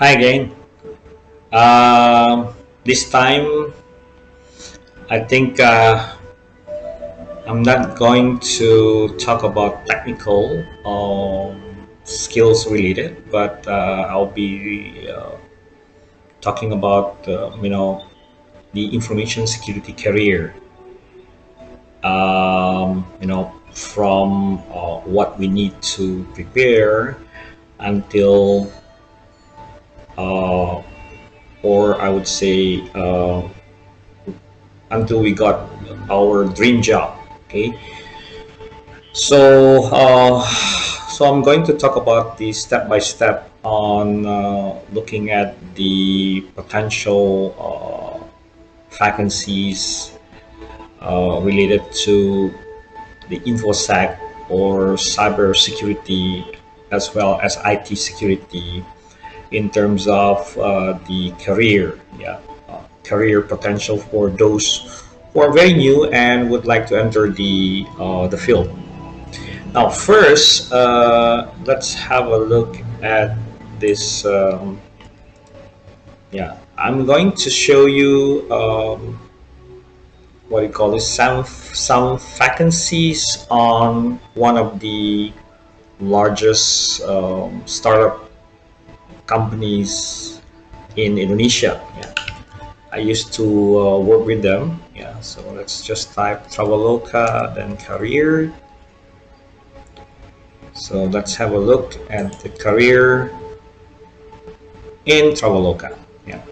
Hi again. This time, I think I'm not going to talk about technical skills related, but I'll be talking about the information security career. From what we need to prepare until, uh, or I would say, until we got our dream job. Okay, so I'm going to talk about the step by step on looking at the potential vacancies related to the InfoSec or cybersecurity as well as IT security in terms of the career, career potential for those who are very new and would like to enter the field. Now, first, let's have a look at this. I'm going to show you what do you call this? Some vacancies on one of the largest startup companies in Indonesia. Yeah, I used to work with them. Yeah, so let's just type Traveloka then career. So let's have a look at the career in Traveloka. Yeah.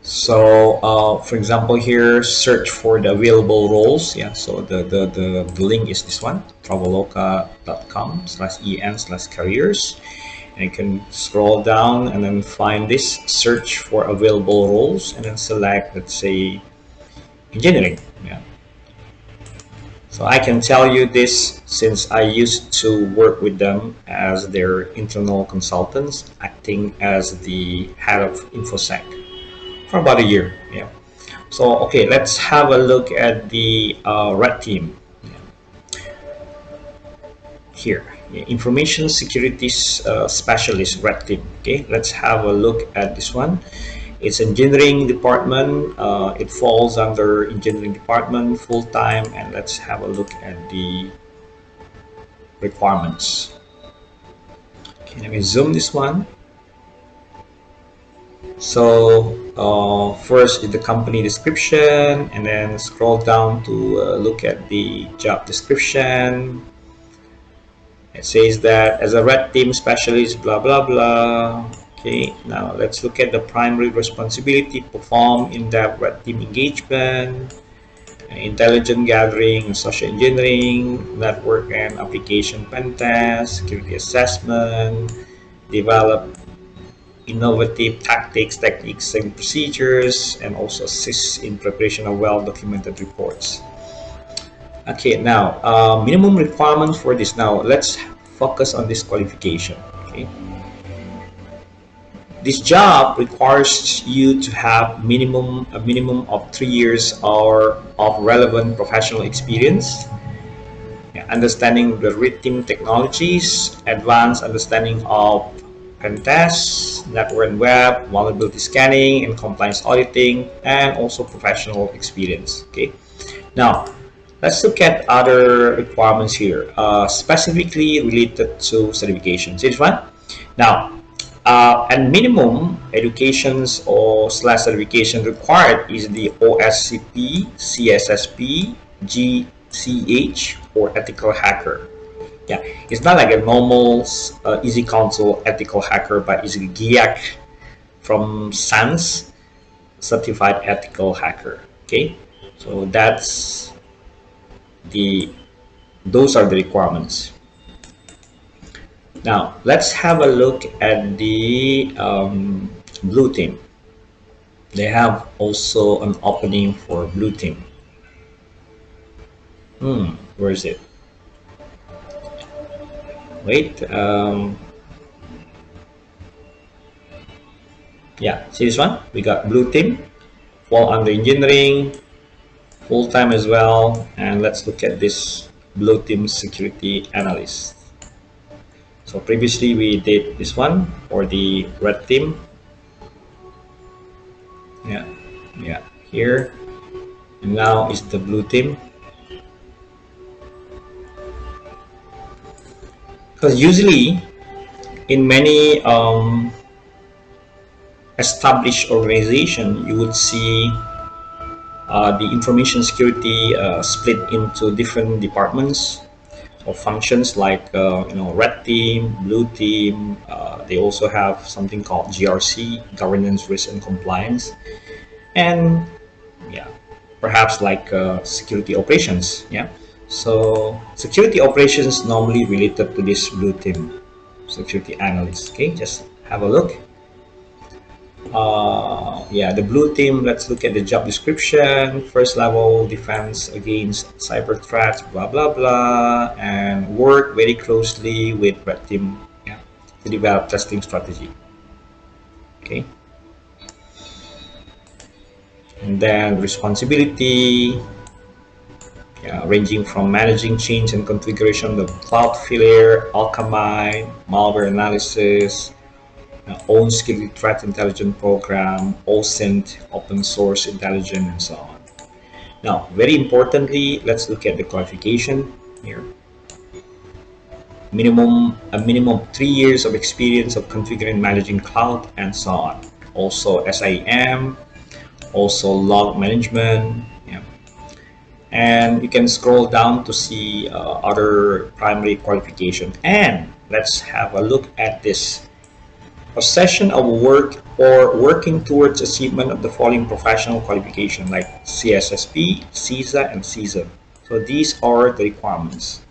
So, for example, here search for the available roles. Yeah. So the link is this one, traveloka.com/en/careers. And you can scroll down and then find this search for available roles and then select, let's say, engineering. Yeah. So I can tell you this since I used to work with them as their internal consultants, acting as the head of InfoSec for about a year. Yeah. So okay, let's have a look at the red team. Yeah. Here, yeah, information security specialist red team. Okay, let's have a look at this one. It's engineering department. It falls under engineering department full time, and let's have a look at the requirements. Okay, let me zoom this one. So first is the company description, and then scroll down to look at the job description. It says that as a red team specialist, blah blah blah. Okay, now let's look at the primary responsibility: perform in-depth red team engagement, intelligence gathering, social engineering, network and application pen test, security assessment, develop innovative tactics, techniques, and procedures, and also assist in preparation of well-documented reports. Okay, now minimum requirements for this. Now let's focus on this qualification. Okay, this job requires you to have a minimum of 3 years or of relevant professional experience, understanding the written technologies, advanced understanding of pen tests, network and web, vulnerability scanning, and compliance auditing, and also professional experience. Okay, now let's look at other requirements here, specifically related to certifications. This one. Now, and minimum educations or slash certification required is the OSCP, CSSP, GCH, or ethical hacker. Yeah, it's not like a normal Easy Counsel ethical hacker, but it's GIAC from SANS, certified ethical hacker. Okay, so those are the requirements. Now let's have a look at the blue team. They have also an opening for blue team. Where is it? Wait. Yeah, see this one? We got blue team, fall under engineering, full time as well. And let's look at this blue team security analyst. So previously we did this one for the red team. Yeah, yeah, here. And now is the blue team. Because usually in many established organization, you would see the information security split into different departments or functions like red team, blue team. They also have something called GRC, governance, risk, and compliance, and yeah, perhaps like security operations. Yeah, so security operations normally related to this blue team, security analyst. Okay, just have a look. Yeah, the blue team, let's look at the job description. First level defense against cyber threats, blah blah blah, and work very closely with red team, yeah, to develop testing strategy. Okay, and then responsibility, yeah, ranging from managing change and configuration of Cloudflare, Alchemy, malware analysis, own security threat intelligence program, OSINT, open source intelligence, and so on. Now, very importantly, let's look at the qualification here. A minimum of 3 years of experience of configuring, managing cloud, and so on. Also SIM, also log management. Yeah. And you can scroll down to see other primary qualification. And let's have a look at this. Possession of work or working towards achievement of the following professional qualification like CSSP, CISA, and CISA. So these are the requirements.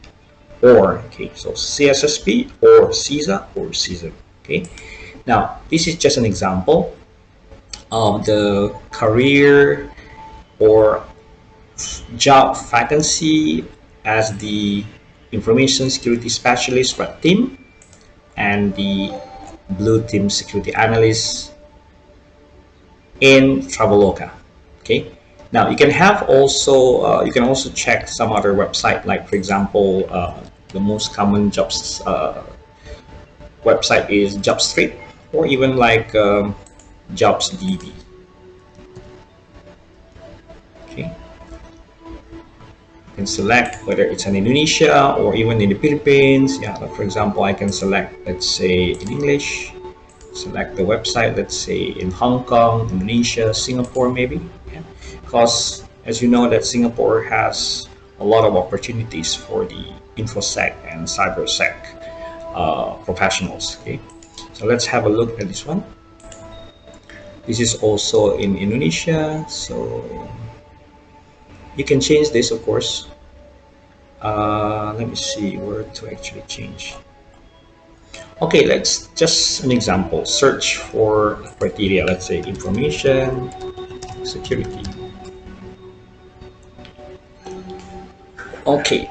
Or, okay, so CSSP or CISA or CISA. Okay, now this is just an example of the career or job vacancy as the information security specialist red team and the blue team security analyst in Traveloka. Okay, now you can have also you can also check some other website, like for example the most common jobs website is JobStreet, or even like JobsDB. Okay, you can select whether it's in Indonesia or even in the Philippines. Yeah, like for example, I can select, let's say, in English, select the website, let's say in Hong Kong, Indonesia, Singapore, maybe. Yeah. Because as you know that Singapore has a lot of opportunities for the InfoSec and Cybersec professionals. Okay, so let's have a look at this one. This is also in Indonesia, so you can change this, of course. Let me see where to actually change. Okay, let's just an example. Search for criteria. Let's say information security. Okay,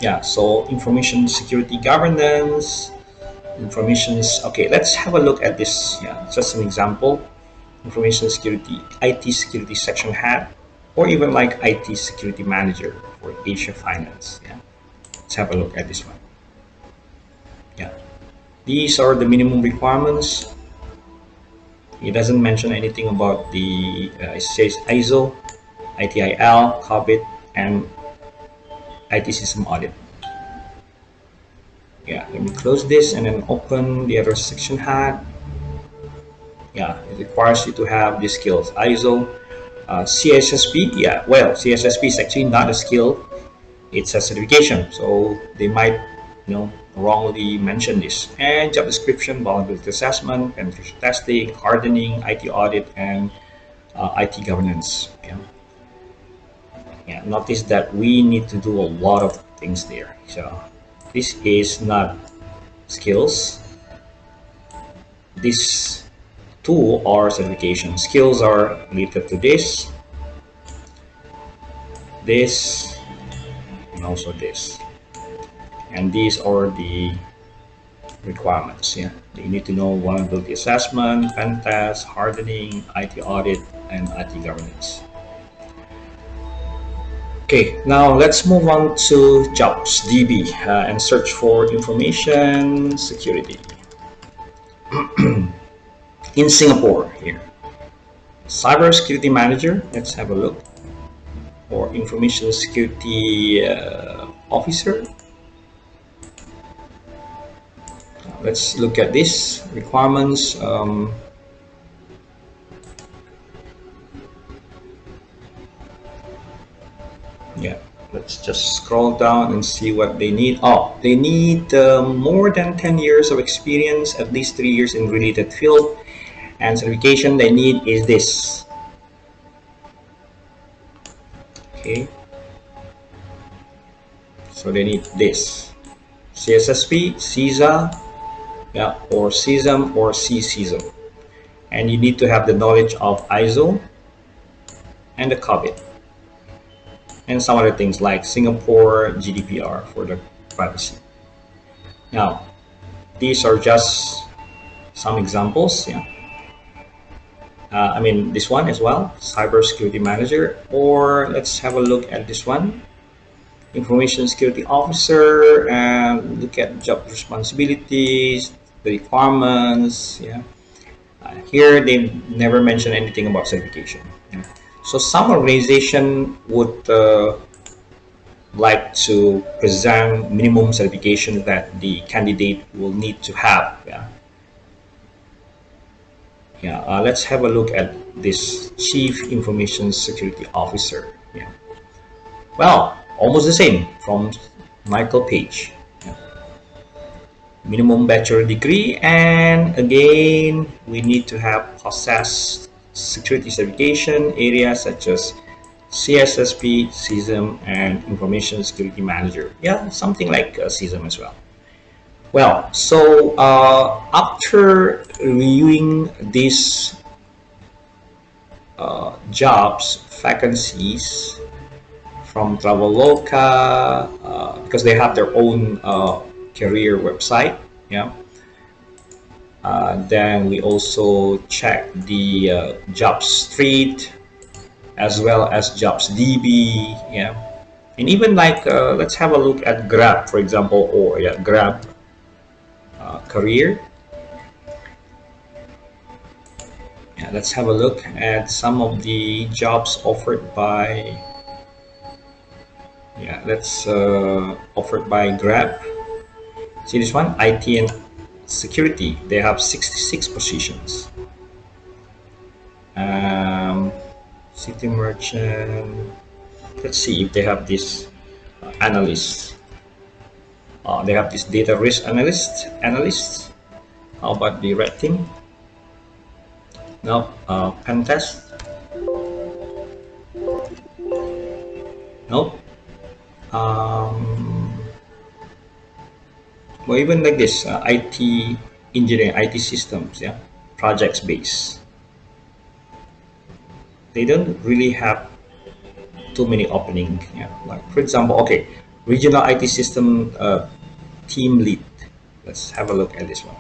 yeah, so information security governance, okay, let's have a look at this. Yeah, just an example. Information security, IT security section head, or even like IT security manager for Asia Finance. Yeah, let's have a look at this one. Yeah, these are the minimum requirements. It doesn't mention anything about the it says ISO, ITIL, COVID, and IT system audit. Yeah, let me close this and then open the other section head. Yeah, it requires you to have these skills. ISO, CSSP. Yeah, well, CSSP is actually not a skill; it's a certification. So they might, wrongly mention this. And job description, vulnerability assessment, penetration testing, hardening, IT audit, and IT governance. Yeah. Yeah, notice that we need to do a lot of things there. So this is not skills. These two are certification. Skills are related to this, and also this. And these are the requirements. Yeah, you need to know vulnerability assessment, pen test, hardening, IT audit, and IT governance. Okay, now let's move on to jobs DB and search for information security in Singapore here. Cybersecurity manager, let's have a look, or information security officer. Let's look at this requirements. Yeah, let's just scroll down and see what they need. Oh, they need more than 10 years of experience, at least 3 years in related field, and certification they need is this. Okay, so they need this: CSSP, CISA, yeah, or CISM or CCISM, and you need to have the knowledge of ISO and the COVID, and some other things like Singapore GDPR for the privacy. Now, these are just some examples. Yeah, I mean this one as well, cybersecurity manager, or let's have a look at this one, information security officer, and look at job responsibilities, the requirements. Yeah, here they never mention anything about certification. Yeah. So some organization would like to present minimum certification that the candidate will need to have. Yeah, yeah. Let's have a look at this chief information security officer. Yeah. Well, almost the same from Michael Page. Yeah. Minimum bachelor degree, and again we need to have possessed security certification areas such as CSSP, CISM, and Information Security Manager. Yeah, something like CISM as well. Well, so after reviewing these jobs, vacancies from Traveloka, because they have their own career website. Yeah. Then we also check the job street as well as jobs DB. Yeah, and even like let's have a look at Grab, for example, or yeah, Grab career. Yeah, let's have a look at some of the jobs offered by. Yeah, let's offered by Grab. See this one, IT and security. They have 66 positions. City merchant. Let's see if they have this analyst. They have this data risk analyst. How about the red team? No, pen test. Nope. Or even like this, IT engineering, IT systems, yeah, projects based. They don't really have too many opening. Yeah, like for example, okay, regional IT system team lead. Let's have a look at this one.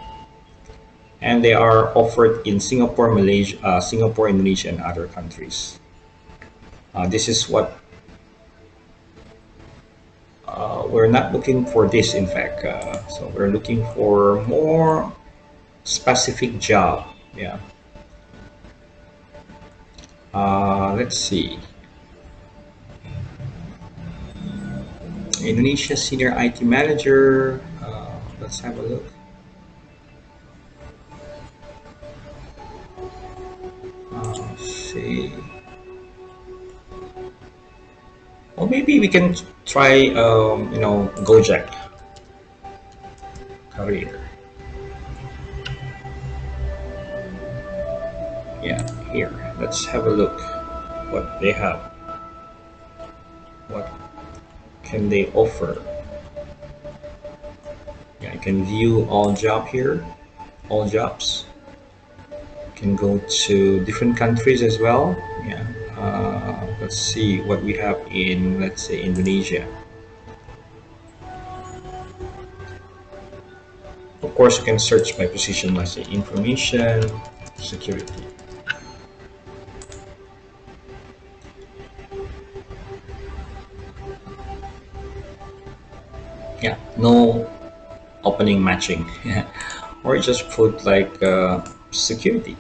And they are offered in Singapore, Malaysia, Singapore, Indonesia, and other countries. This is what we're not looking for this, in fact. So we're looking for more specific job. Yeah. Let's see. Indonesia senior IT manager. Let's have a look. Let's see. Or maybe we can try, Gojek career. Yeah, here. Let's have a look what they have. What can they offer? Yeah, I can view all job here, all jobs. Can go to different countries as well. Yeah. Let's see what we have in, let's say, Indonesia. Of course, you can search by position, let's say information security. Yeah, no opening matching. Or just put like security.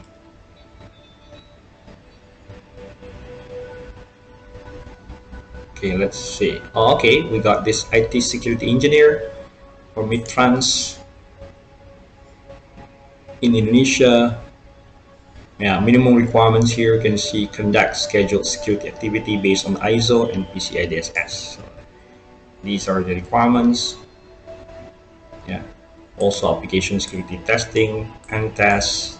Okay, let's see. Oh, okay, we got this IT security engineer for Mitrans in Indonesia. Yeah, minimum requirements here you can see conduct scheduled security activity based on ISO and PCI DSS. So these are the requirements. Yeah. Also application security testing, pen tests.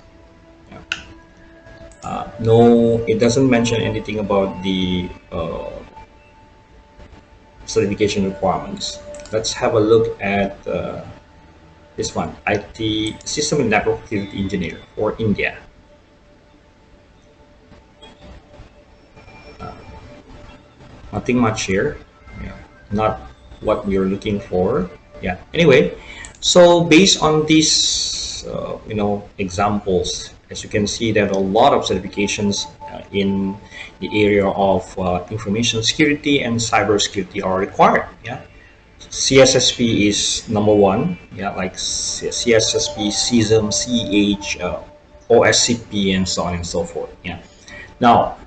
Yeah. No, it doesn't mention anything about the certification requirements. Let's have a look at this one, IT System and Network Security Engineer for India. Nothing much here. Yeah. Not what you're looking for. Yeah. Anyway, so based on these, examples, as you can see, there are a lot of certifications in the area of information security and cybersecurity are required. Yeah. CSSP is number one. Yeah, like CSSP, CISM, CH, OSCP, and so on and so forth. Yeah. Now,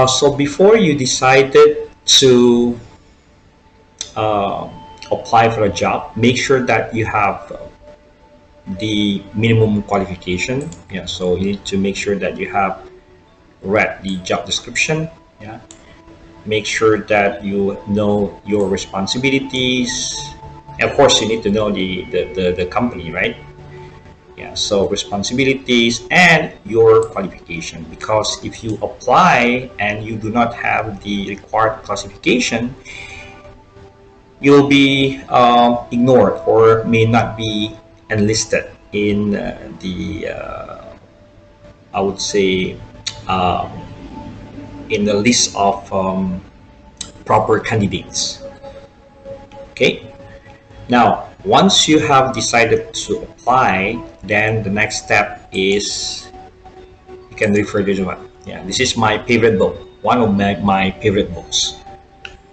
so before you decided to uh, apply for a job, make sure that you have the minimum qualification. Yeah, so you need to make sure that you have read the job description. Yeah, make sure that you know your responsibilities. Of course, you need to know the company, right? Yeah, so responsibilities and your qualification, because if you apply and you do not have the required classification, you'll be ignored or may not be enlisted in I would say, uh, in the list of proper candidates. Okay. Now, once you have decided to apply, then the next step is you can refer to this one. Yeah, this is my favorite book, one of my favorite books.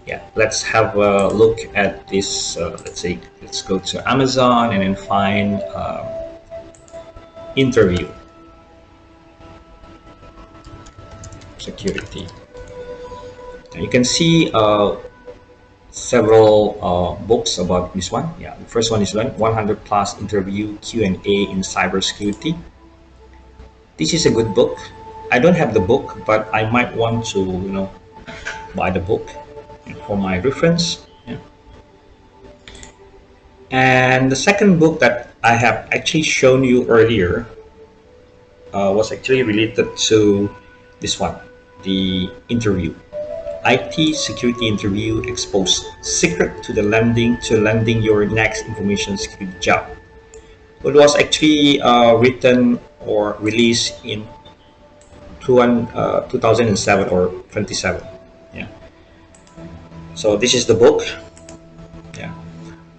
Yeah, let's have a look at this. Let's say, let's go to Amazon and then find interview security. And you can see several books about this one. Yeah, the first one is 100 plus interview Q&A in cybersecurity. This is a good book. I don't have the book, but I might want to, buy the book for my reference. Yeah. And the second book that I have actually shown you earlier was actually related to this one, the interview. IT security interview exposed secret to landing your next information security job. It was actually written or released in 2007 or 27. Yeah. So this is the book. Yeah.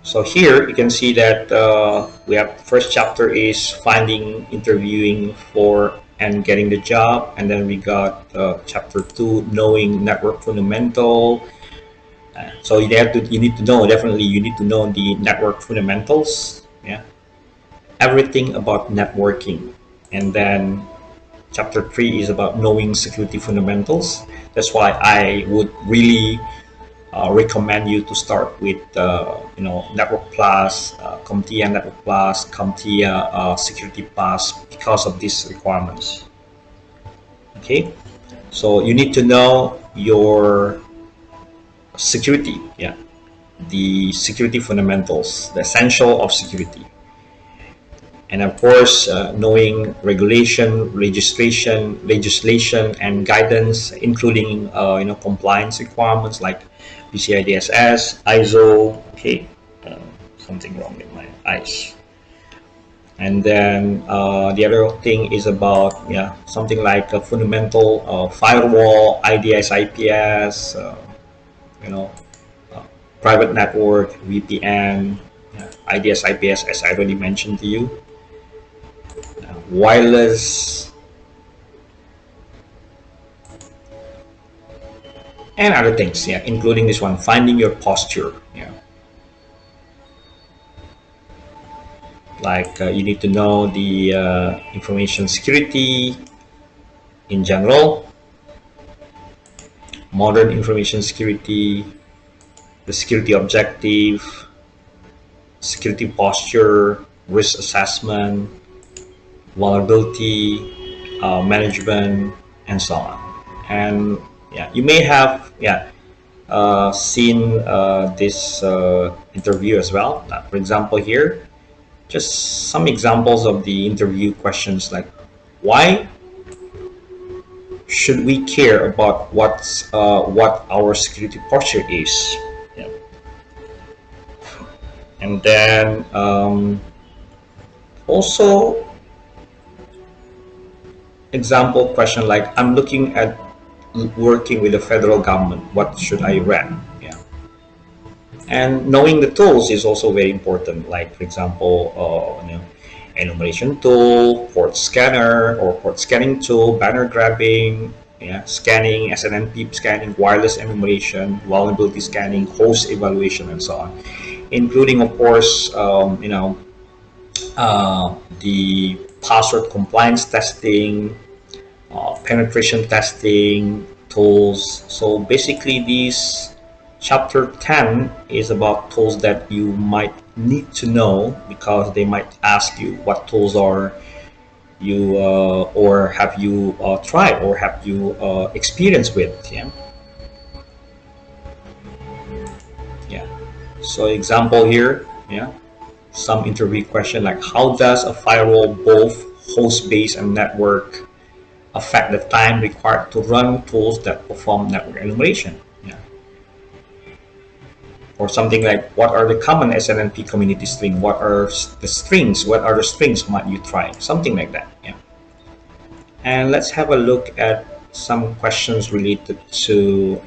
So here you can see that we have first chapter is finding, interviewing for and getting the job, and then we got chapter 2, knowing network fundamental. So you need to know, definitely you need to know the network fundamentals. Yeah, everything about networking. And then chapter 3 is about knowing security fundamentals. That's why I would really recommend you to start with Network Plus, CompTIA Network Plus, CompTIA Security Plus, because of these requirements. Okay, so you need to know your security, yeah, the security fundamentals, the essential of security, and of course knowing regulation, legislation, and guidance, including compliance requirements like PCI DSS, ISO. Okay, something wrong with my eyes. And then the other thing is about something like a fundamental firewall, IDS, IPS, you know, uh, private network, VPN, IDS, IPS, as I already mentioned to you, wireless, and other things. Yeah, including this one, finding your posture. Yeah. Like you need to know the information security in general, modern information security, the security objective, security posture, risk assessment, vulnerability management, and so on. And yeah, you may have seen this interview as well. For example, here, just some examples of the interview questions like, why should we care about what our security posture is? Yeah. And then also example question like, I'm looking at working with the federal government, what should I read? Yeah. And knowing the tools is also very important, like for example enumeration tool, port scanner or port scanning tool, banner grabbing, yeah, scanning, SNMP scanning, wireless enumeration, vulnerability scanning, host evaluation, and so on, including of course the password compliance testing, penetration testing tools. So basically these chapter 10 is about tools that you might need to know, because they might ask you what tools are you or have you tried or have you experienced with. Yeah. So example here, yeah, some interview question like, how does a firewall, both host-based and network, affect the time required to run tools that perform network enumeration? Yeah. Or something like, what are the common SNMP community string? What are the strings? What are the strings might you try? Something like that. Yeah. And let's have a look at some questions related to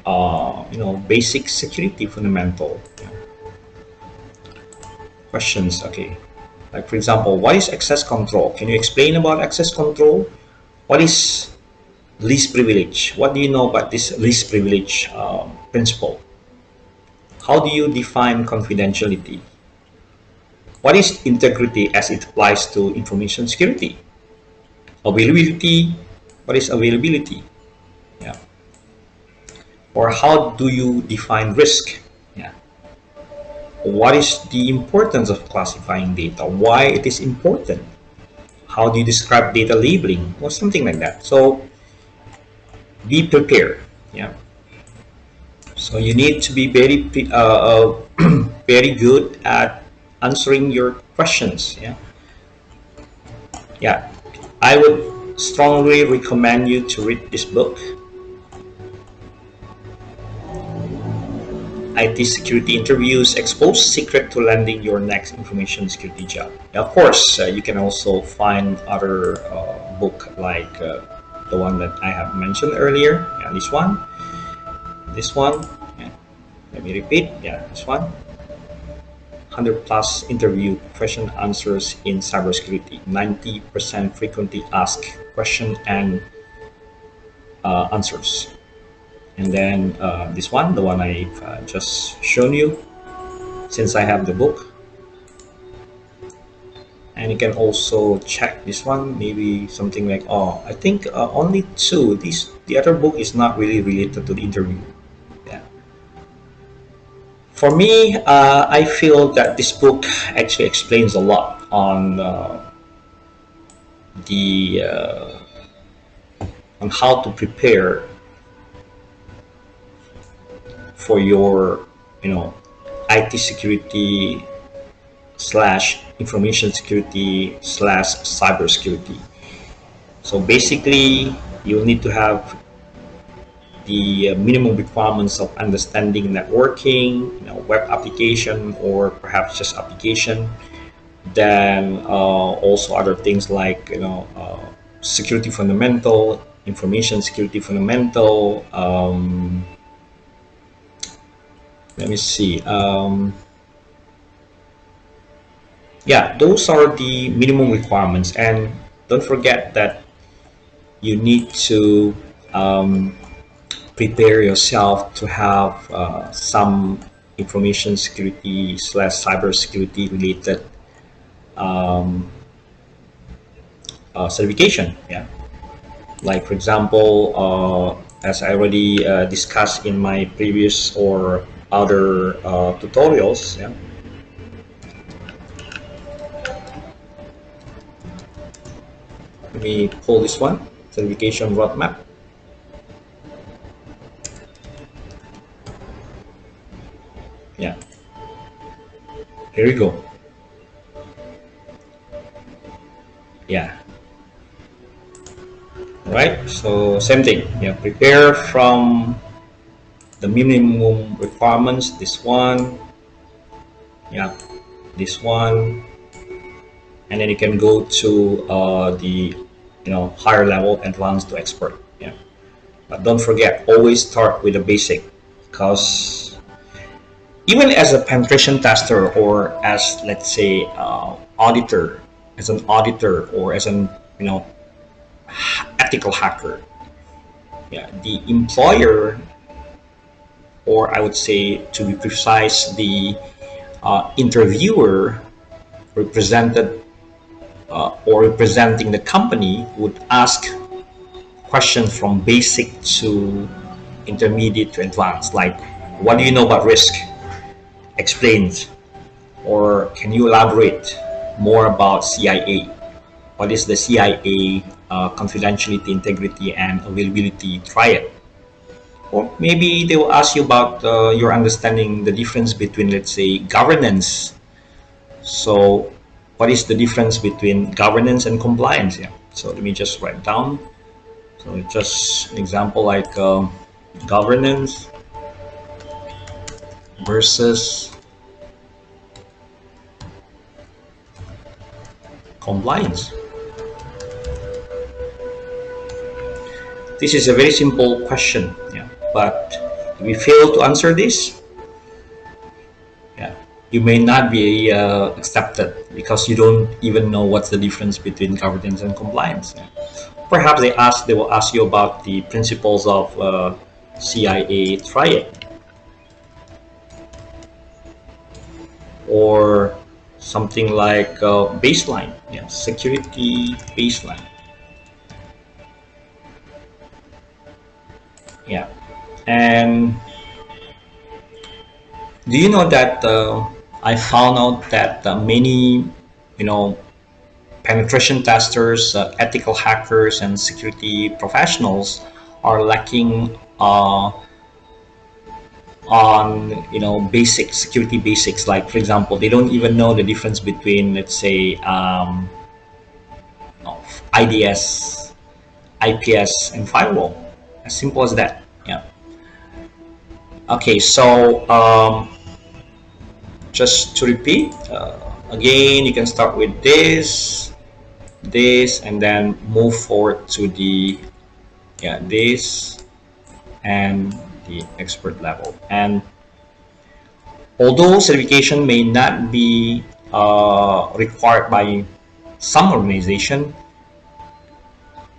basic security fundamental. Yeah. Questions. Okay. Like for example, what is access control? Can you explain about access control? What is least privilege? What do you know about this least privilege principle? How do you define confidentiality? What is integrity as it applies to information security? Availability. What is availability? Yeah. Or how do you define risk? Yeah. What is the importance of classifying data? Why it is important? How do you describe data labeling or something like that? So be prepared. Yeah. So you need to be very good at answering your questions. Yeah. Yeah. I would strongly recommend you to read this book, IT Security Interviews, Expose Secret to Landing Your Next Information Security Job. Now, of course, you can also find other book like the one that I have mentioned earlier. Yeah, this one. Yeah. Let me repeat. Yeah, this one. 100 plus interview question answers in cybersecurity. 90% frequently asked question and answers. And then this one, the one I've just shown you, since I have the book. And you can also check this one, maybe something like, I think only two. The other book is not really related to the interview. Yeah. For me, I feel that this book actually explains a lot on on how to prepare for your IT security / information security / cybersecurity. So basically you'll need to have the minimum requirements of understanding networking, web application, or perhaps just application. Then also other things like security fundamental, information security fundamental. Let me see. Yeah, those are the minimum requirements, and don't forget that you need to prepare yourself to have some information security / cybersecurity related um, certification. Yeah, like for example, as I already discussed in my previous or other tutorials. Yeah, let me pull this one, certification roadmap. Yeah, here we go. Yeah, right. So same thing. Yeah, prepare from the minimum requirements. This one. Yeah, this one, and then you can go to the higher level, advanced to expert. Yeah, but don't forget, always start with the basic, because even as a penetration tester or as, let's say, auditor, as an auditor or as an ethical hacker, yeah, the employer, or I would say, to be precise, the interviewer represented or representing the company would ask questions from basic to intermediate to advanced, like, what do you know about risk? Explain. Or can you elaborate more about CIA? What is the CIA confidentiality, integrity, and availability triad? Or maybe they will ask you about your understanding the difference between, let's say, governance. So what is the difference between governance and compliance? Yeah. So let me just write down. So just an example, like governance versus compliance. This is a very simple question, yeah. But if we fail to answer this, yeah, you may not be accepted because you don't even know what's the difference between governance and compliance. Yeah. Perhaps they will ask you about the principles of CIA triad, or something like baseline, yeah, security baseline. Yeah, and do you know that I found out that many, you know, penetration testers, ethical hackers, and security professionals are lacking on basic security basics. Like for example, they don't even know the difference between, let's say, IDS, IPS, and firewall. As simple as that. Yeah. Okay, so just to repeat, again, you can start with this, and then move forward to the, yeah, this and the expert level. And although certification may not be required by some organization,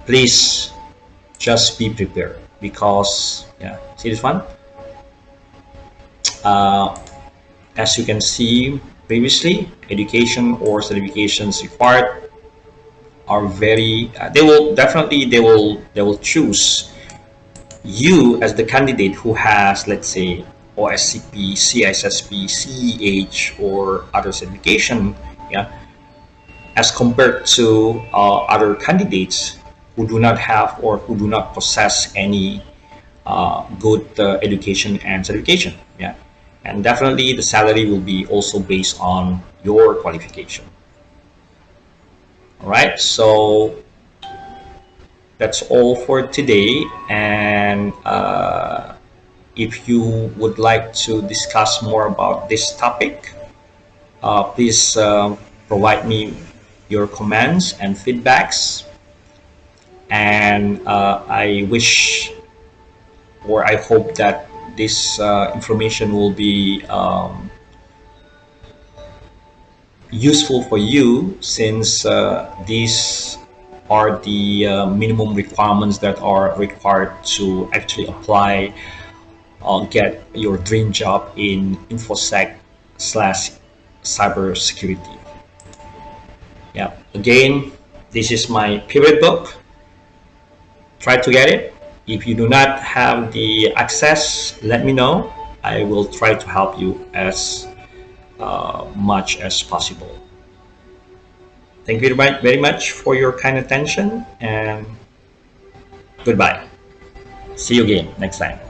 please just be prepared, because, yeah, see this one, uh, as you can see previously, education or certifications required are very they will definitely, they will choose you as the candidate who has, let's say, OSCP, CISSP, CEH, or other certification, yeah, as compared to other candidates who do not have or who do not possess any good education and certification. Yeah, and definitely the salary will be also based on your qualification. All right, so that's all for today. And if you would like to discuss more about this topic, please provide me your comments and feedbacks. And I wish, or I hope that this information will be useful for you, since these are the minimum requirements that are required to actually apply get your dream job in InfoSec slash cybersecurity. Yeah. Again, this is my favorite book. Try to get it. If you do not have the access, let me know. I will try to help you as much as possible. Thank you very much for your kind attention, and goodbye. See you again next time.